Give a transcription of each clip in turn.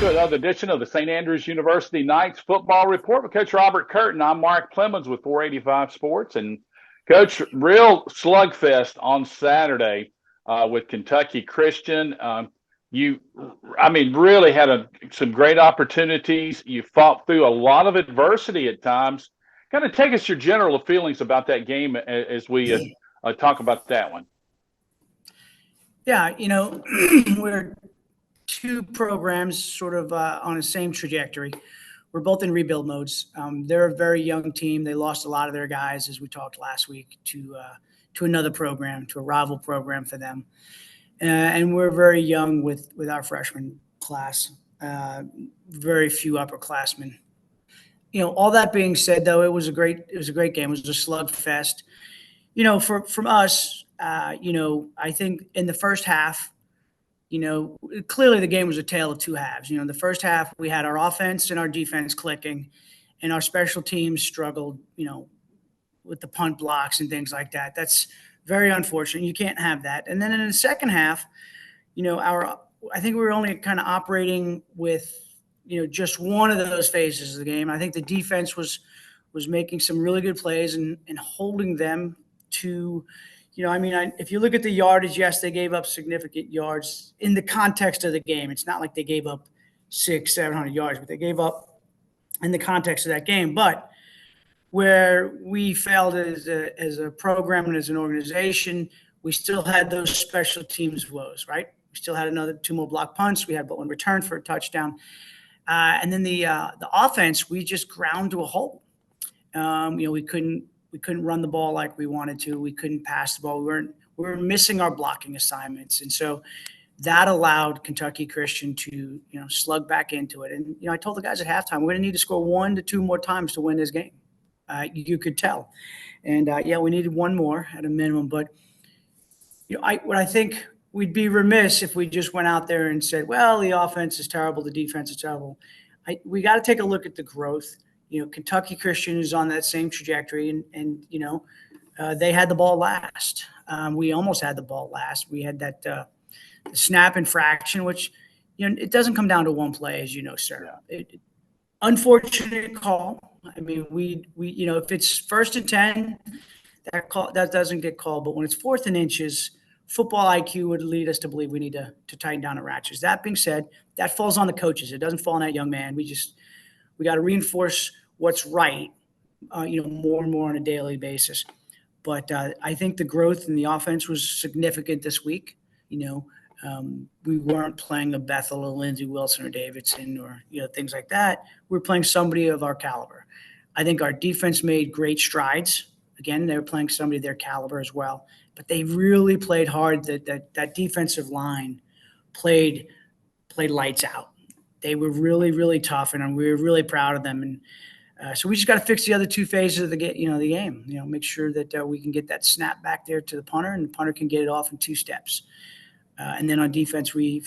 to another edition of the St. Andrews University Knights Football Report with Coach Robert Curtin. I'm Mark Plemmons with 485 Sports. And, Coach, real slugfest on Saturday with Kentucky Christian. Really had some great opportunities. You fought through a lot of adversity at times. Kind of take us your general feelings about that game as we talk about that one. Yeah, we're two programs sort of on the same trajectory. We're both in rebuild modes. They're a very young team. They lost a lot of their guys, as we talked last week, to another program, to a rival program for them. And we're very young with our freshman class. Very few upperclassmen. All that being said, though, it was a great game. It was a slugfest. From us, I think in the first half, clearly the game was a tale of two halves. The first half we had our offense and our defense clicking, and our special teams struggled, with the punt blocks and things like that. That's very unfortunate. You can't have that. And then in the second half, I think we were only kind of operating with, just one of those phases of the game. I think the defense was making some really good plays and holding them to, if you look at the yardage, yes, they gave up significant yards in the context of the game. It's not like they gave up 600-700 yards, but they gave up in the context of that game. But where we failed as a program and as an organization, we still had those special teams woes, right? We still had two more block punts. We had one return for a touchdown. And then the offense, we just ground to a halt. We couldn't run the ball like we wanted to. We couldn't pass the ball. We were missing our blocking assignments. And so that allowed Kentucky Christian to, slug back into it. And, I told the guys at halftime, we're going to need to score 1 to 2 more times to win this game. You could tell. And, we needed one more at a minimum. But, I think we'd be remiss if we just went out there and said, well, the offense is terrible, the defense is terrible. We got to take a look at the growth. Kentucky Christian is on that same trajectory, and they had the ball last. We almost had the ball last. We had that snap infraction, which, it doesn't come down to one play, as you know, sir. Yeah. Unfortunate call. I mean, we if it's 1st and 10, that doesn't get called. But when it's 4th and inches, football IQ would lead us to believe we need to tighten down the ratchets. That being said, that falls on the coaches. It doesn't fall on that young man. We got to reinforce what's right, more and more on a daily basis. But I think the growth in the offense was significant this week. We weren't playing a Bethel or Lindsey Wilson or Davidson or, things like that. We were playing somebody of our caliber. I think our defense made great strides. Again, they were playing somebody of their caliber as well. But they really played hard. That defensive line played lights out. They were really, really tough, and we were really proud of them. And so we just got to fix the other two phases of the game. Make sure that we can get that snap back there to the punter, and the punter can get it off in 2 steps. And then on defense, we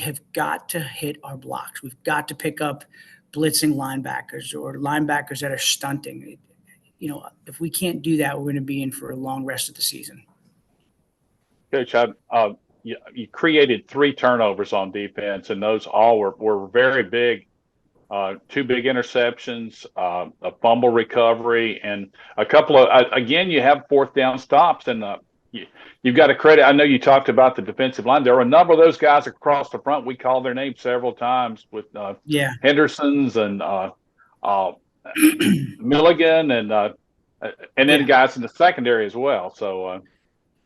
have got to hit our blocks. We've got to pick up blitzing linebackers or linebackers that are stunting. If we can't do that, we're going to be in for a long rest of the season. Coach, you created 3 turnovers on defense, and those all were very big. 2 big interceptions, a fumble recovery, and a couple of again, you have 4th down stops, and you've got to credit. I know you talked about the defensive line. There were a number of those guys across the front. We called their names several times with Henderson's and Milligan, and then guys in the secondary as well. So,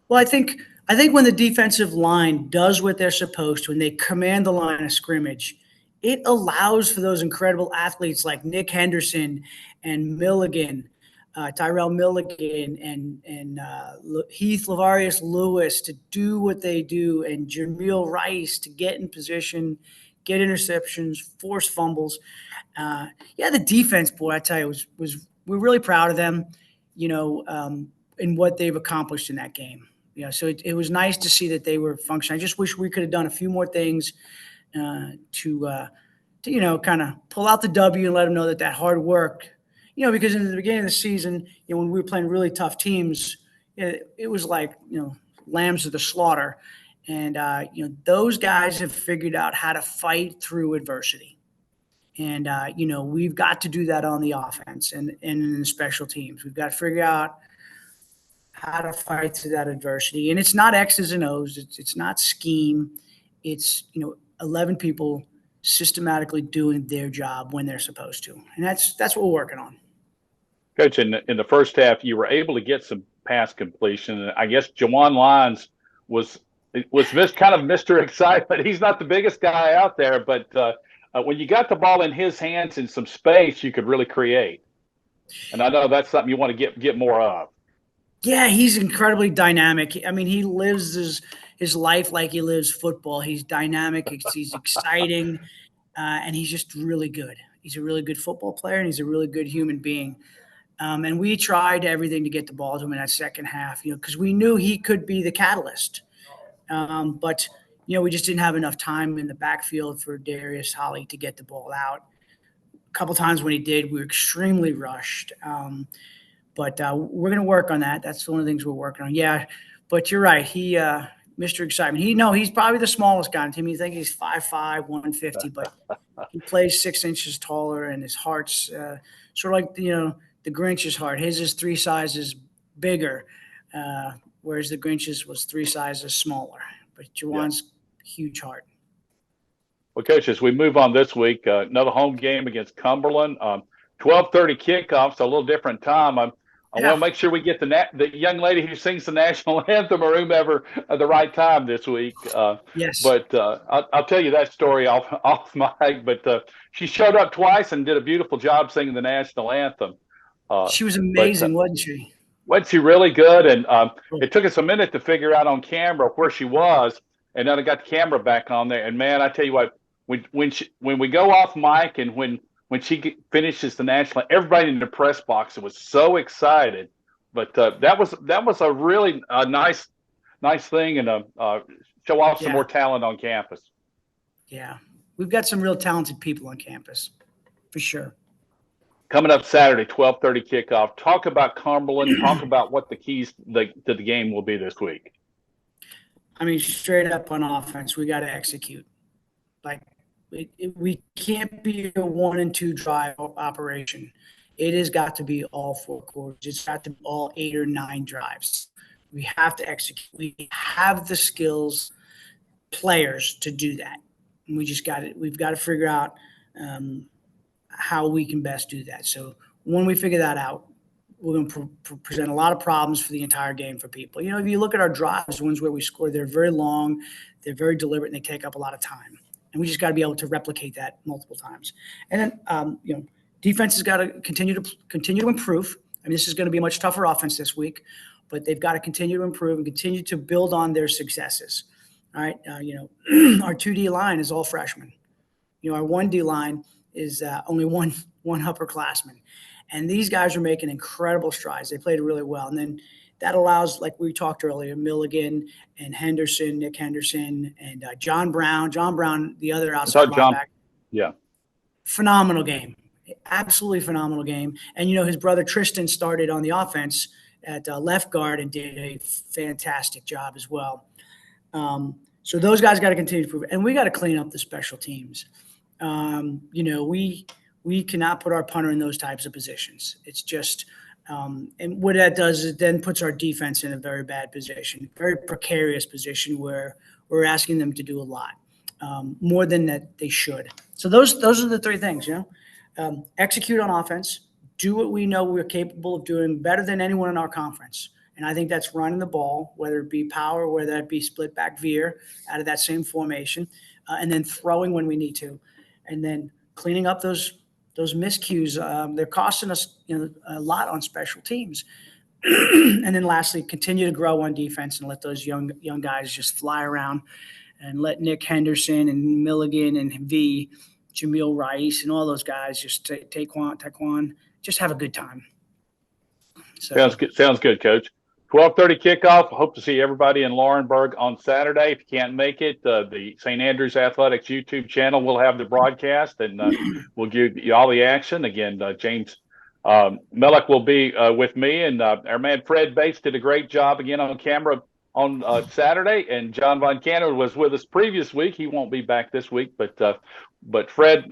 well, I think when the defensive line does what they're supposed to, and they command the line of scrimmage, it allows for those incredible athletes like Nick Henderson and Milligan, Tyrell Milligan, and Heath Lavarius Lewis to do what they do, and Jameel Rice to get in position, get interceptions, force fumbles. The defense, boy, I tell you, we're really proud of them, in what they've accomplished in that game. So it was nice to see that they were functioning. I just wish we could have done a few more things to kind of pull out the W and let them know that hard work, because in the beginning of the season, when we were playing really tough teams, it was like, lambs to the slaughter. And, those guys have figured out how to fight through adversity. And, we've got to do that on the offense and in the special teams. We've got to figure out how to fight through that adversity. And it's not X's and O's. It's not scheme. It's, 11 people systematically doing their job when they're supposed to. And that's what we're working on. Coach, in the first half, you were able to get some pass completion. And I guess Jawan Lyons was kind of Mr. Excitement. He's not the biggest guy out there, but when you got the ball in his hands in some space, you could really create. And I know that's something you want to get more of. Yeah, he's incredibly dynamic. I mean, he lives his life like he lives football. He's dynamic. He's exciting, and he's just really good. He's a really good football player, and he's a really good human being. And we tried everything to get the ball to him in that second half, because we knew he could be the catalyst. But we just didn't have enough time in the backfield for Darius Holly to get the ball out. A couple times when he did, we were extremely rushed. But we're going to work on that. That's one of the things we're working on. Yeah, but you're right. He, Mr. Excitement. He's probably the smallest guy on the team. You think he's 5'5", 150, but he plays 6 inches taller, and his heart's sort of like the Grinch's heart. His is 3 sizes bigger, whereas the Grinch's was 3 sizes smaller. But Jawan's huge heart. Well, Coach, as we move on this week, another home game against Cumberland. 12:30 kickoff, so a little different time. I want to make sure we get the young lady who sings the national anthem or whomever at the right time this week. Yes. But I'll tell you that story off mic. But she showed up twice and did a beautiful job singing the national anthem. She was amazing, wasn't she? Wasn't she really good? And it took us a minute to figure out on camera where she was, and then I got the camera back on there. And man, I tell you what, when we go off mic and when she finishes the national, everybody in the press box was so excited. But that was a really nice thing, and show off some more talent on campus. Yeah, we've got some real talented people on campus, for sure. Coming up Saturday, 12:30 kickoff. Talk about Cumberland. Talk about what the keys to the game will be this week. I mean, straight up on offense, we got to execute. We can't be a 1 and 2 drive operation. It has got to be all 4 quarters. It's got to be all 8 or 9 drives. We have to execute. We have the skills, players to do that. And we've got to figure out how we can best do that. So when we figure that out, we're going to present a lot of problems for the entire game for people. If you look at our drives, the ones where we score, they're very long, they're very deliberate, and they take up a lot of time. And we just got to be able to replicate that multiple times. And then, defense has got to continue to improve. I mean, this is going to be a much tougher offense this week, but they've got to continue to improve and continue to build on their successes. All right. Our 2D line is all freshmen. Our 1D line is only one upperclassman. And these guys are making incredible strides. They played really well. And then that allows, like we talked earlier, Milligan and Nick Henderson, and John Brown. John Brown, the other outside linebacker. Yeah. Phenomenal game. Absolutely phenomenal game. And, his brother Tristan started on the offense at left guard and did a fantastic job as well. So those guys got to continue to improve. And we got to clean up the special teams. We cannot put our punter in those types of positions. It's just and what that does is it then puts our defense in a very bad position, very precarious position where we're asking them to do a lot, more than that they should. So those are the 3 things, execute on offense, do what we know we're capable of doing better than anyone in our conference. And I think that's running the ball, whether it be power, whether it be split back veer out of that same formation, and then throwing when we need to, and then cleaning up those miscues. They're costing us a lot on special teams. And then lastly, continue to grow on defense and let those young guys just fly around, and let Nick Henderson and Milligan and Jameel Rice and all those guys just Taekwon just have a good time. So, Sounds good, Coach. 12:30 kickoff. Hope to see everybody in Laurinburg on Saturday. If you can't make it, the St. Andrews Athletics YouTube channel will have the broadcast, and we'll give you all the action. Again, James Mellick will be with me, and our man Fred Bates did a great job again on camera on Saturday, and John Von Cannon was with us previous week. He won't be back this week, but Fred,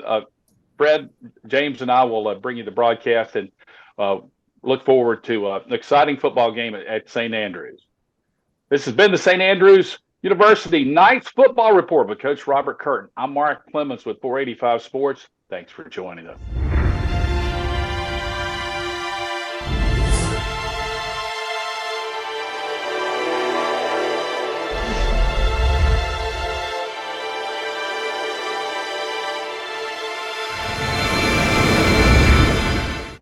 James, and I will bring you the broadcast, and look forward to an exciting football game at St. Andrews. This has been the St. Andrews University Knights Football Report with Coach Robert Curtin. I'm Mark Plemmons with 485 Sports. Thanks for joining us.